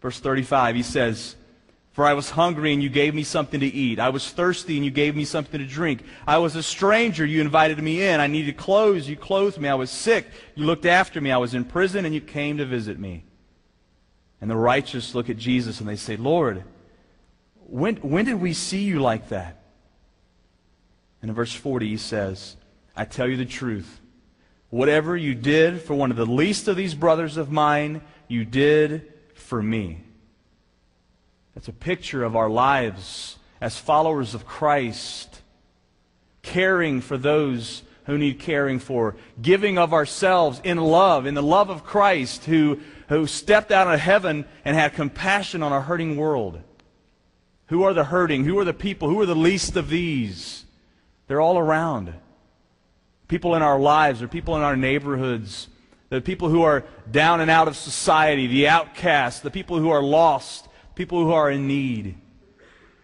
Verse 35, he says, "For I was hungry, and you gave me something to eat. I was thirsty, and you gave me something to drink. I was a stranger, you invited me in. I needed clothes, you clothed me. I was sick, you looked after me. I was in prison, and you came to visit me." And the righteous look at Jesus, and they say, "Lord, when did we see you like that?" And in verse 40, he says, "I tell you the truth. Whatever you did for one of the least of these brothers of mine, you did for me." That's a picture of our lives as followers of Christ, caring for those who need caring for, giving of ourselves in love, in the love of Christ, who stepped out of heaven and had compassion on a hurting world. Who are the hurting? Who are the people? Who are the least of these? They're all around. People in our lives, or people in our neighborhoods, the people who are down and out of society, the outcasts, the people who are lost, people who are in need.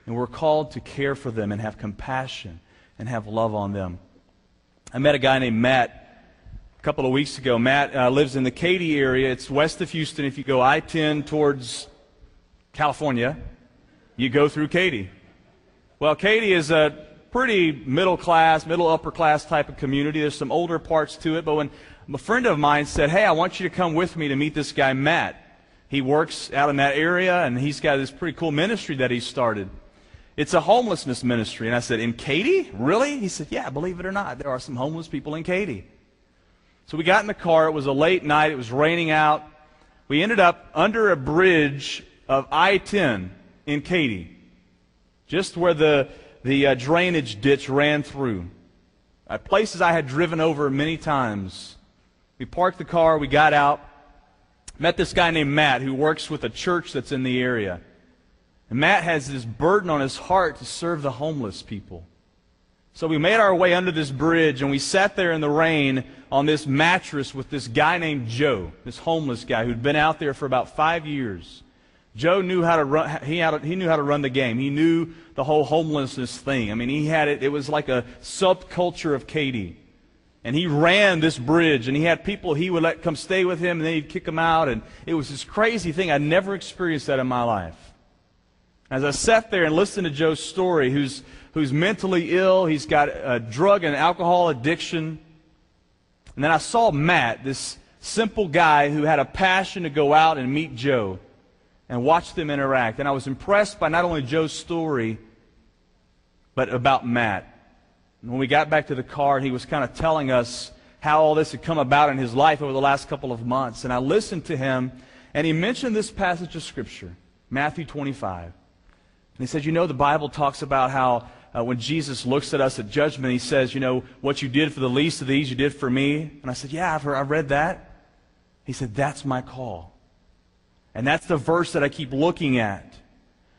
And we're called to care for them and have compassion and have love on them. I met a guy named Matt a couple of weeks ago. Matt lives in the Katy area. It's west of Houston. If you go I-10 towards California, you go through Katy. Well, Katy is a pretty middle-class, middle-upper-class type of community. There's some older parts to it, but when a friend of mine said, "Hey, I want you to come with me to meet this guy, Matt. He works out in that area, and he's got this pretty cool ministry that he started. It's a homelessness ministry." And I said, "In Katy? Really?" He said, "Yeah, believe it or not, there are some homeless people in Katy." So we got in the car. It was a late night. It was raining out. We ended up under a bridge of I-10 in Katy, just where the drainage ditch ran through. Places I had driven over many times. We parked the car, we got out, met this guy named Matt who works with a church that's in the area. And Matt has this burden on his heart to serve the homeless people. So we made our way under this bridge, and we sat there in the rain on this mattress with this guy named Joe, this homeless guy who'd been out there for about 5 years. Joe knew how to run. He knew how to run the game. He knew the whole homelessness thing. I mean, he had it. It was like a subculture of Katy, and he ran this bridge. And he had people he would let come stay with him, and then he'd kick them out. And it was this crazy thing. I'd never experienced that in my life. As I sat there and listened to Joe's story, who's mentally ill, he's got a drug and alcohol addiction, and then I saw Matt, this simple guy who had a passion to go out and meet Joe and watch them interact. And I was impressed by not only Joe's story, but about Matt. And when we got back to the car, he was kind of telling us how all this had come about in his life over the last couple of months. And I listened to him, and he mentioned this passage of Scripture, Matthew 25. And he said, "You know, the Bible talks about how when Jesus looks at us at judgment, he says, you know, what you did for the least of these, you did for me." And I said, "Yeah, I've read that." He said, "That's my call." And that's the verse that I keep looking at,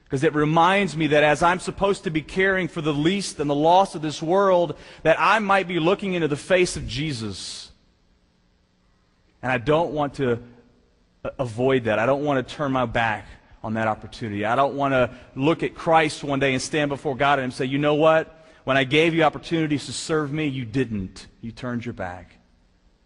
because it reminds me that as I'm supposed to be caring for the least and the lost of this world, that I might be looking into the face of Jesus. And I don't want to avoid that. I don't want to turn my back on that opportunity. I don't want to look at Christ one day and stand before God and say, "You know what? When I gave you opportunities to serve me, you didn't. You turned your back."